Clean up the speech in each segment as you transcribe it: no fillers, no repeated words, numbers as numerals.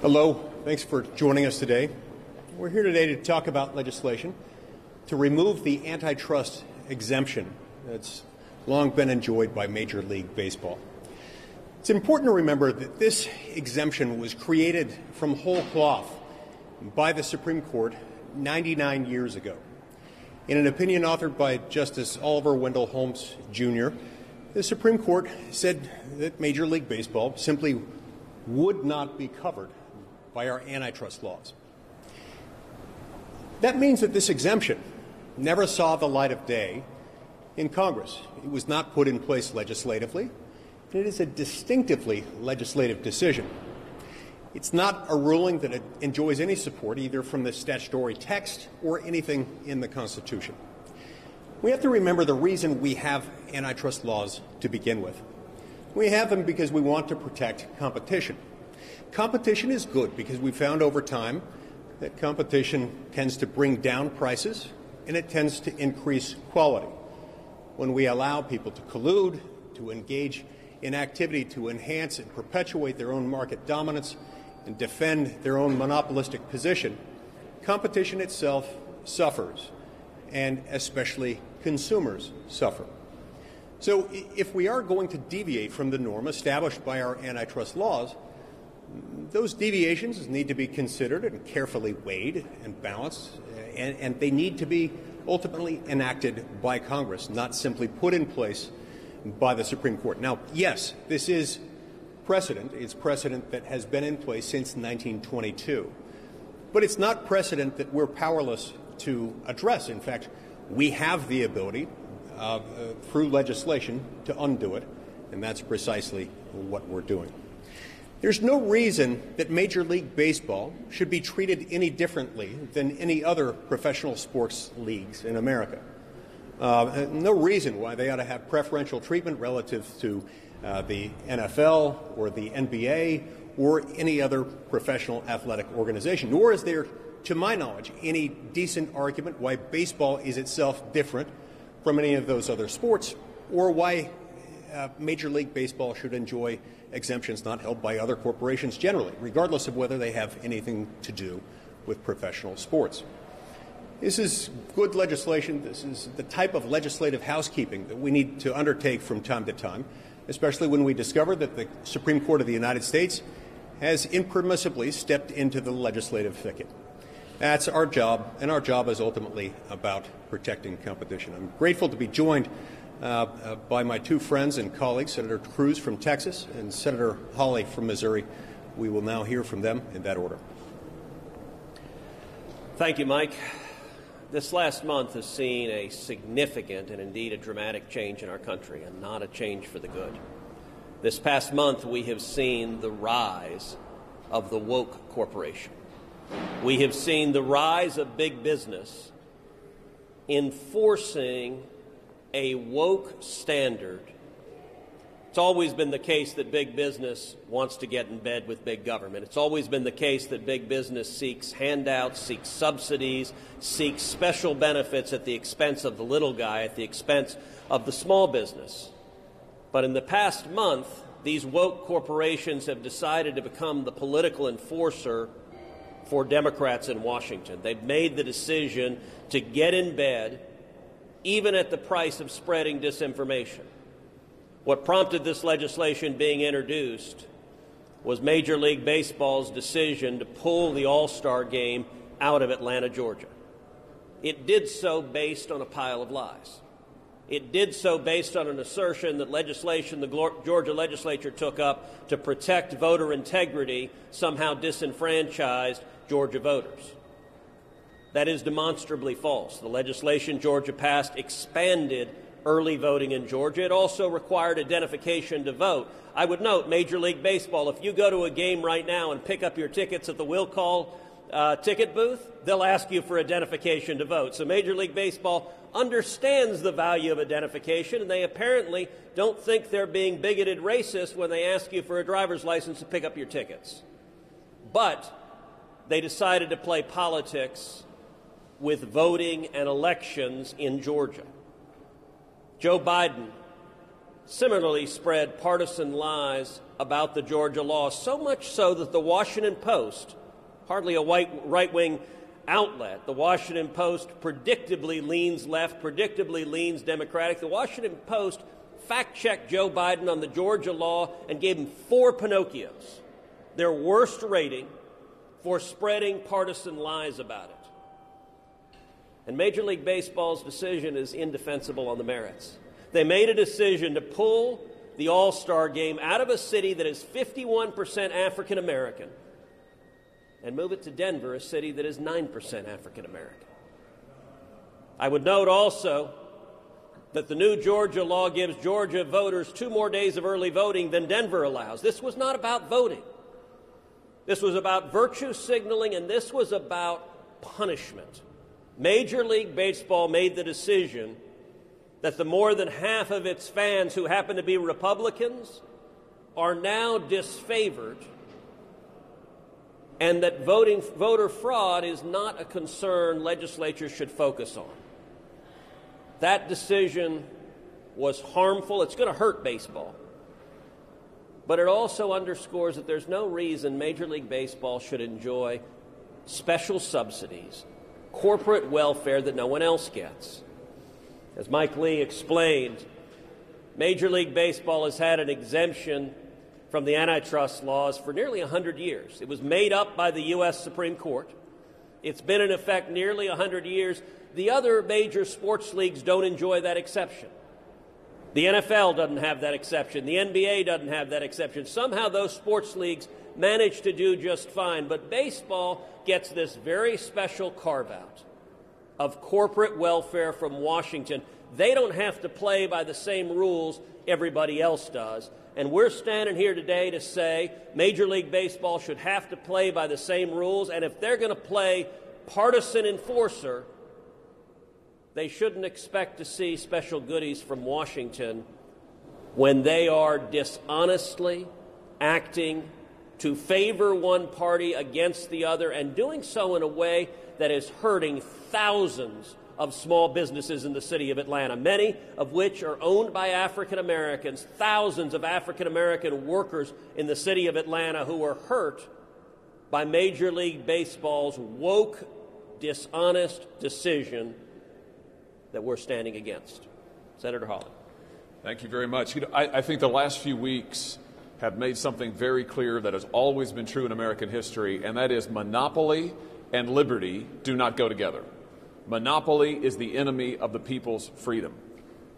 Hello, thanks for joining us today. We're here today to talk about legislation to remove the antitrust exemption that's long been enjoyed by Major League Baseball. It's important to remember that this exemption was created from whole cloth by the Supreme Court 99 years ago. In an opinion authored by Justice Oliver Wendell Holmes, Jr., the Supreme Court said that Major League Baseball simply would not be covered by our antitrust laws. That means that this exemption never saw the light of day in Congress. It was not put in place legislatively. It is a distinctively legislative decision. It's not a ruling that enjoys any support either from the statutory text or anything in the Constitution. We have to remember the reason we have antitrust laws to begin with. We have them because we want to protect competition. Competition is good because we found over time that competition tends to bring down prices and it tends to increase quality. When we allow people to collude, to engage in activity to enhance and perpetuate their own market dominance and defend their own monopolistic position, competition itself suffers, and especially consumers suffer. So if we are going to deviate from the norm established by our antitrust laws, those deviations need to be considered and carefully weighed and balanced, and they need to be ultimately enacted by Congress, not simply put in place by the Supreme Court. Now, yes, this is precedent. It's precedent that has been in place since 1922. But it's not precedent that we're powerless to address. In fact, we have the ability through legislation to undo it, and that's precisely what we're doing. There's no reason that Major League Baseball should be treated any differently than any other professional sports leagues in America. No reason why they ought to have preferential treatment relative to the NFL or the NBA or any other professional athletic organization, nor is there, to my knowledge, any decent argument why baseball is itself different from any of those other sports, or why Major League Baseball should enjoy exemptions not held by other corporations generally, regardless of whether they have anything to do with professional sports. This is good legislation. This is the type of legislative housekeeping that we need to undertake from time to time, especially when we discover that the Supreme Court of the United States has impermissibly stepped into the legislative thicket. That's our job, and our job is ultimately about protecting competition. I'm grateful to be joined by my two friends and colleagues, Senator Cruz from Texas and Senator Hawley from Missouri. We will now hear from them in that order. Thank you, Mike. This last month has seen a significant and indeed a dramatic change in our country, and not a change for the good. This past month, we have seen the rise of the woke corporation. We have seen the rise of big business enforcing a woke standard. It's always been the case that big business wants to get in bed with big government. It's always been the case that big business seeks handouts, seeks subsidies, seeks special benefits at the expense of the little guy, at the expense of the small business. But in the past month, these woke corporations have decided to become the political enforcer for Democrats in Washington. They've made the decision to get in bed, even at the price of spreading disinformation. What prompted this legislation being introduced was Major League Baseball's decision to pull the All-Star game out of Atlanta, Georgia. It did so based on a pile of lies. It did so based on an assertion that legislation the Georgia legislature took up to protect voter integrity somehow disenfranchised Georgia voters. That is demonstrably false. The legislation Georgia passed expanded early voting in Georgia. It also required identification to vote. I would note, Major League Baseball, if you go to a game right now and pick up your tickets at the will call ticket booth, they'll ask you for identification to vote. So Major League Baseball understands the value of identification, and they apparently don't think they're being bigoted racist when they ask you for a driver's license to pick up your tickets. But they decided to play politics with voting and elections in Georgia. Joe Biden similarly spread partisan lies about the Georgia law, so much so that the Washington Post, hardly a right-wing outlet, the Washington Post predictably leans left, predictably leans Democratic. The Washington Post fact-checked Joe Biden on the Georgia law and gave him 4 Pinocchios, their worst rating for spreading partisan lies about it. And Major League Baseball's decision is indefensible on the merits. They made a decision to pull the All-Star game out of a city that is 51% African American and move it to Denver, a city that is 9% African American. I would note also that the new Georgia law gives Georgia voters 2 more days of early voting than Denver allows. This was not about voting. This was about virtue signaling, and this was about punishment. Major League Baseball made the decision that the more than half of its fans who happen to be Republicans are now disfavored, and that voter fraud is not a concern legislatures should focus on. That decision was harmful. It's going to hurt baseball. But it also underscores that there's no reason Major League Baseball should enjoy special subsidies, corporate welfare that no one else gets. As Mike Lee explained, Major League Baseball has had an exemption from the antitrust laws for nearly 100 years. It was made up by the U.S. Supreme Court. It's been in effect nearly 100 years. The other major sports leagues don't enjoy that exception. The NFL doesn't have that exception. The NBA doesn't have that exception. Somehow those sports leagues manage to do just fine. But baseball gets this very special carve-out of corporate welfare from Washington. They don't have to play by the same rules everybody else does. And we're standing here today to say Major League Baseball should have to play by the same rules. And if they're going to play partisan enforcer, they shouldn't expect to see special goodies from Washington when they are dishonestly acting to favor one party against the other and doing so in a way that is hurting thousands of small businesses in the city of Atlanta, many of which are owned by African Americans, thousands of African American workers in the city of Atlanta who are hurt by Major League Baseball's woke, dishonest decision that we're standing against. Senator Hawley. Thank you very much. I think the last few weeks have made something very clear that has always been true in American history, and that is monopoly and liberty do not go together. Monopoly is the enemy of the people's freedom.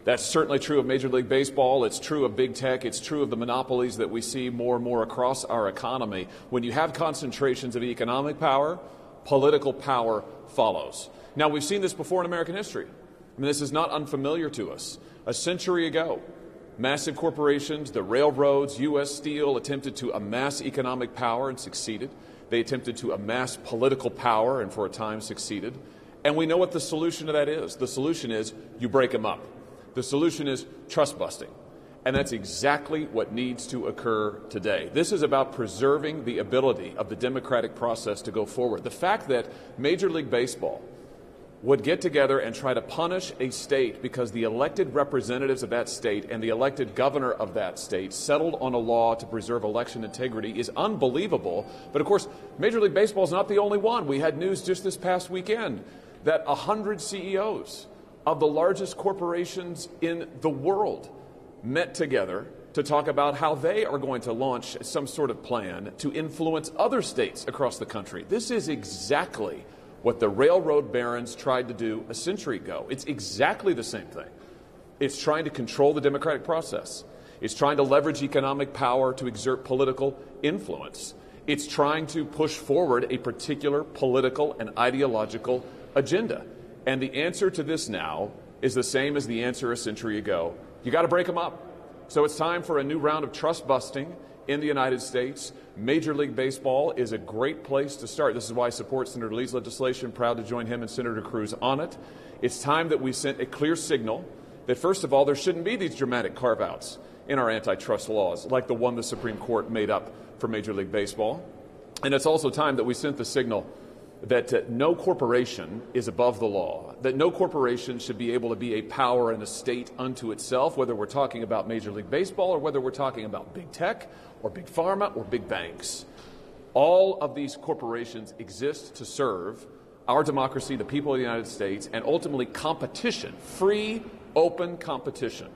That's certainly true of Major League Baseball. It's true of big tech. It's true of the monopolies that we see more and more across our economy. When you have concentrations of economic power, political power follows. Now, we've seen this before in American history. I mean, this is not unfamiliar to us. A century ago, massive corporations, the railroads, U.S. Steel, attempted to amass economic power and succeeded. They attempted to amass political power and for a time succeeded. And we know what the solution to that is. The solution is you break them up. The solution is trust busting. And that's exactly what needs to occur today. This is about preserving the ability of the democratic process to go forward. The fact that Major League Baseball would get together and try to punish a state because the elected representatives of that state and the elected governor of that state settled on a law to preserve election integrity is unbelievable. But of course, Major League Baseball is not the only one. We had news just this past weekend that 100 CEOs of the largest corporations in the world met together to talk about how they are going to launch some sort of plan to influence other states across the country. This is exactly what the railroad barons tried to do a century ago. It's exactly the same thing. It's trying to control the democratic process. It's trying to leverage economic power to exert political influence. It's trying to push forward a particular political and ideological agenda. And the answer to this now is the same as the answer a century ago. You got to break them up. So it's time for a new round of trust busting in the United States. Major League Baseball is a great place to start. This is why I support Senator Lee's legislation, proud to join him and Senator Cruz on it. It's time that we sent a clear signal that, first of all, there shouldn't be these dramatic carve-outs in our antitrust laws, like the one the Supreme Court made up for Major League Baseball. And it's also time that we sent the signal that no corporation is above the law, that no corporation should be able to be a power and a state unto itself, whether we're talking about Major League Baseball or whether we're talking about big tech or big pharma or big banks. All of these corporations exist to serve our democracy, the people of the United States, and ultimately competition, free, open competition,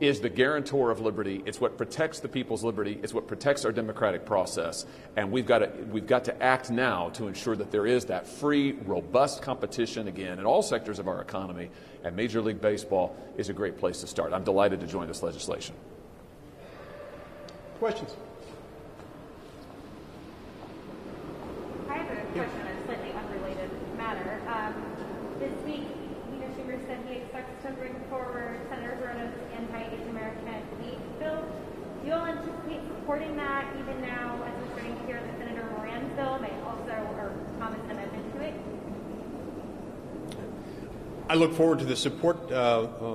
is the guarantor of liberty. It's what protects the people's liberty. It's what protects our democratic process. And we've got to act now to ensure that there is that free, robust competition again in all sectors of our economy. And Major League Baseball is a great place to start. I'm delighted to join this legislation. Questions? I have a question on a slightly unrelated matter. This week, Schumer said he expects to bring forward Senator Verno's anti-American hate bill. Do you all anticipate supporting that even now as we're starting to hear that Senator Moran's bill may also or promise an amendment to it? I look forward to the support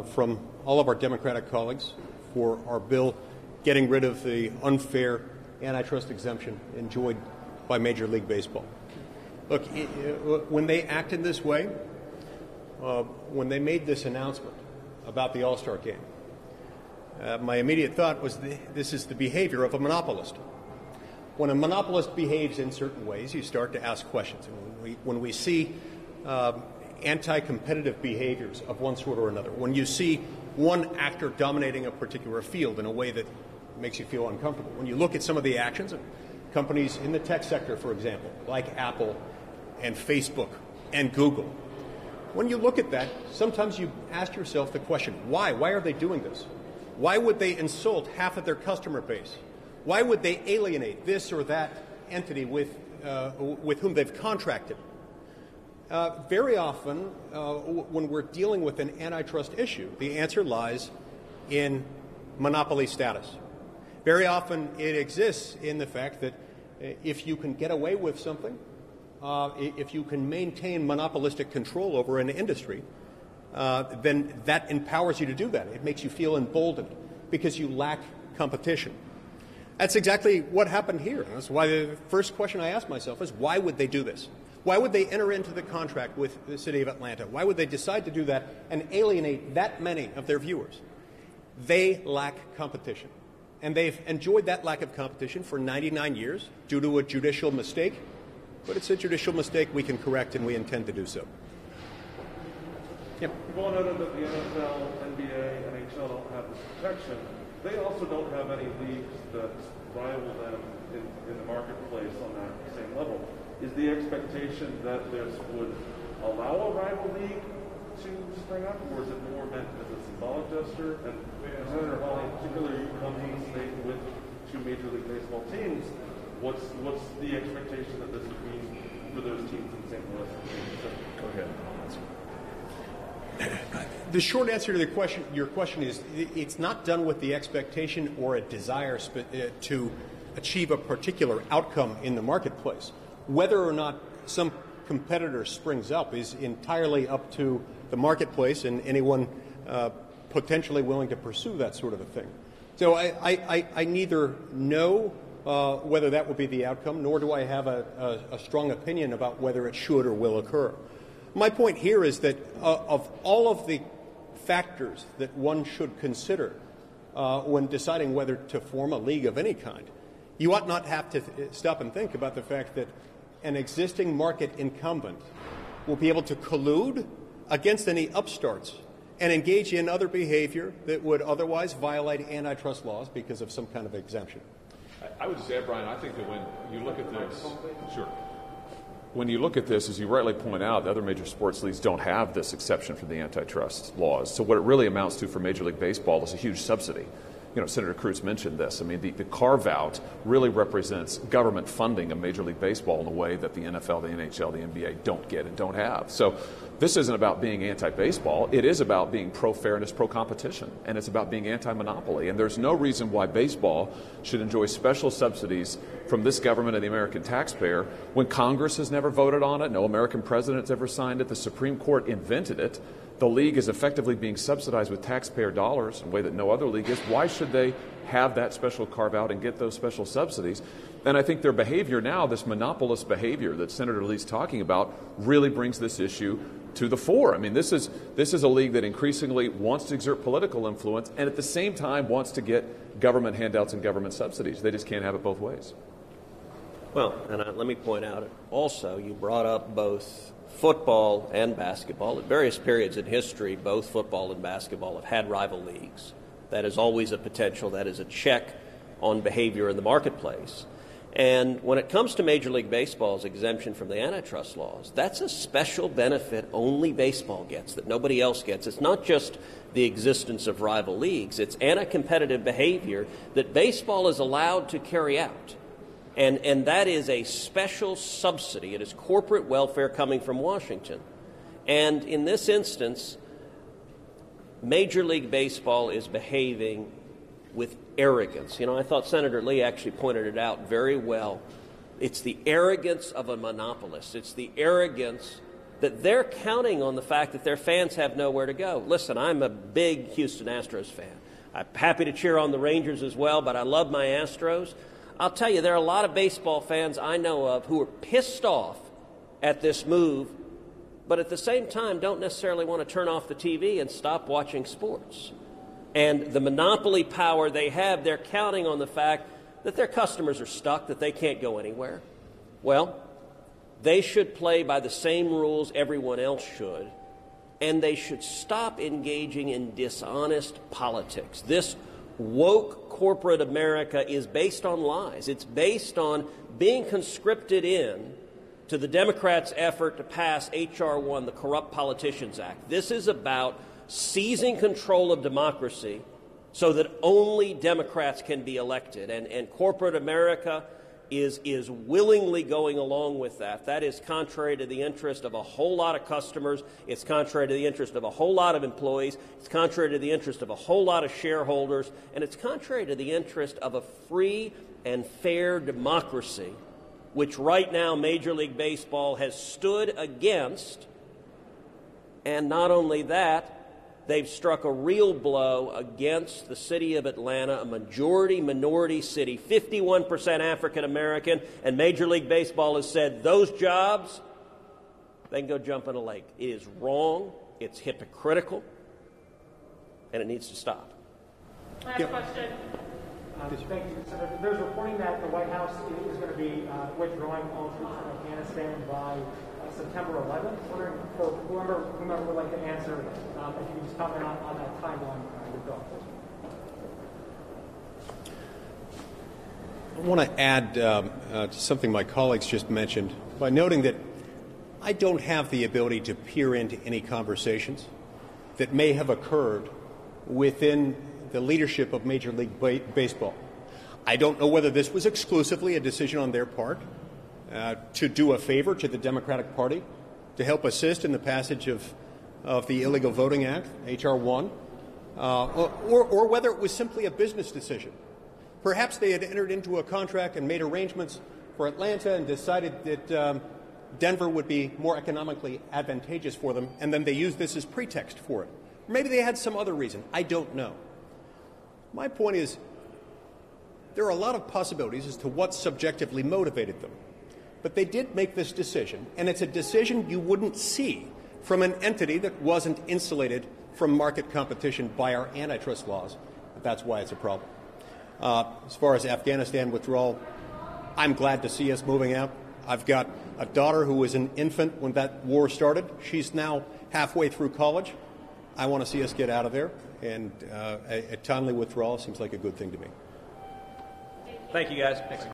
from all of our Democratic colleagues for our bill getting rid of the unfair antitrust exemption enjoyed by Major League Baseball. Look, when they acted this way, when they made this announcement about the All-Star game, my immediate thought was this is the behavior of a monopolist. When a monopolist behaves in certain ways, you start to ask questions. And when we see anti-competitive behaviors of one sort or another, when you see one actor dominating a particular field in a way that makes you feel uncomfortable, when you look at some of the actions of companies in the tech sector, for example, like Apple and Facebook and Google, when you look at that, sometimes you ask yourself the question, why? Why are they doing this? Why would they insult half of their customer base? Why would they alienate this or that entity with whom they've contracted? Very often, when we're dealing with an antitrust issue, the answer lies in monopoly status. Very often it exists in the fact that if you can get away with something, if you can maintain monopolistic control over an industry, then that empowers you to do that. It makes you feel emboldened because you lack competition. That's exactly what happened here. That's why the first question I asked myself is, why would they do this? Why would they enter into the contract with the city of Atlanta? Why would they decide to do that and alienate that many of their viewers? They lack competition. And they've enjoyed that lack of competition for 99 years due to a judicial mistake. But it's a judicial mistake we can correct, and we intend to do so. Yep. You've all noted that the NFL, NBA, NHL don't have this protection. They also don't have any leagues that rival them in the marketplace on that same level. Is the expectation that this would allow a rival league to spring up, or is it more meant as a symbolic gesture? And Senator Hawley, particularly you come from a state with two Major League Baseball teams, what's the expectation that this would mean for those teams in St. Louis? Go ahead. The short answer to your question is it's not done with the expectation or a desire to achieve a particular outcome in the marketplace. Whether or not some competitor springs up is entirely up to the marketplace and anyone potentially willing to pursue that sort of a thing. So I neither know whether that will be the outcome, nor do I have a strong opinion about whether it should or will occur. My point here is that of all of the factors that one should consider when deciding whether to form a league of any kind, you ought not have to stop and think about the fact that an existing market incumbent will be able to collude against any upstarts and engage in other behavior that would otherwise violate antitrust laws because of some kind of exemption. I would just add, Brian, I think that when you look at this, sure. When you look at this, as you rightly point out, the other major sports leagues don't have this exception for the antitrust laws. So what it really amounts to for Major League Baseball is a huge subsidy. You know, Senator Cruz mentioned this. I mean, the carve-out really represents government funding of Major League Baseball in a way that the NFL, the NHL, the NBA don't get and don't have. So this isn't about being anti-baseball. It is about being pro-fairness, pro-competition, and it's about being anti-monopoly. And there's no reason why baseball should enjoy special subsidies from this government and the American taxpayer when Congress has never voted on it, no American president has ever signed it, the Supreme Court invented it. The league is effectively being subsidized with taxpayer dollars in a way that no other league is. Why should they have that special carve-out and get those special subsidies. And I think their behavior now, this monopolist behavior that Senator Lee's talking about, really brings this issue to the fore. I mean, this is a league that increasingly wants to exert political influence and at the same time wants to get government handouts and government subsidies. They just can't have it both ways. Well, and let me point out also, you brought up both football and basketball. At various periods in history, both football and basketball have had rival leagues. That is always a potential. That is a check on behavior in the marketplace. And when it comes to Major League Baseball's exemption from the antitrust laws, that's a special benefit only baseball gets that nobody else gets. It's not just the existence of rival leagues. It's anti-competitive behavior that baseball is allowed to carry out. And that is a special subsidy. It is corporate welfare coming from Washington. And in this instance, Major League Baseball is behaving with arrogance. You know, I thought Senator Lee actually pointed it out very well. It's the arrogance of a monopolist. It's the arrogance that they're counting on the fact that their fans have nowhere to go. Listen, I'm a big Houston Astros fan. I'm happy to cheer on the Rangers as well, but I love my Astros. I'll tell you, there are a lot of baseball fans I know of who are pissed off at this move, but at the same time don't necessarily want to turn off the TV and stop watching sports. And the monopoly power they have, they're counting on the fact that their customers are stuck, that they can't go anywhere. Well, they should play by the same rules everyone else should, and they should stop engaging in dishonest politics. This woke corporate America is based on lies. It's based on being conscripted in to the Democrats' effort to pass H.R. 1, the Corrupt Politicians Act. This is about seizing control of democracy so that only Democrats can be elected. And corporate America is willingly going along with that. That is contrary to the interest of a whole lot of customers. It's contrary to the interest of a whole lot of employees. It's contrary to the interest of a whole lot of shareholders. And it's contrary to the interest of a free and fair democracy, which right now Major League Baseball has stood against. And not only that, they've struck a real blow against the city of Atlanta, a majority-minority city, 51% African-American, and Major League Baseball has said those jobs, they can go jump in a lake. It is wrong, it's hypocritical, and it needs to stop. Last question. Thank you, Senator. There's reporting that the White House is going to be withdrawing all troops from Afghanistan by September 11th. Wondering for whomever would like to answer, if you could just comment on that timeline you're going. I want to add to something my colleagues just mentioned by noting that I don't have the ability to peer into any conversations that may have occurred within the leadership of Major League Baseball. I don't know whether this was exclusively a decision on their part to do a favor to the Democratic Party, to help assist in the passage of the Illegal Voting Act, H.R. 1, or whether it was simply a business decision. Perhaps they had entered into a contract and made arrangements for Atlanta and decided that Denver would be more economically advantageous for them, and then they used this as pretext for it. Or maybe they had some other reason. I don't know. My point is, there are a lot of possibilities as to what subjectively motivated them. But they did make this decision, and it's a decision you wouldn't see from an entity that wasn't insulated from market competition by our antitrust laws. That's why it's a problem. As far as Afghanistan withdrawal, I'm glad to see us moving out. I've got a daughter who was an infant when that war started. She's now halfway through college. I want to see us get out of there, and a timely withdrawal seems like a good thing to me. Thank you, guys.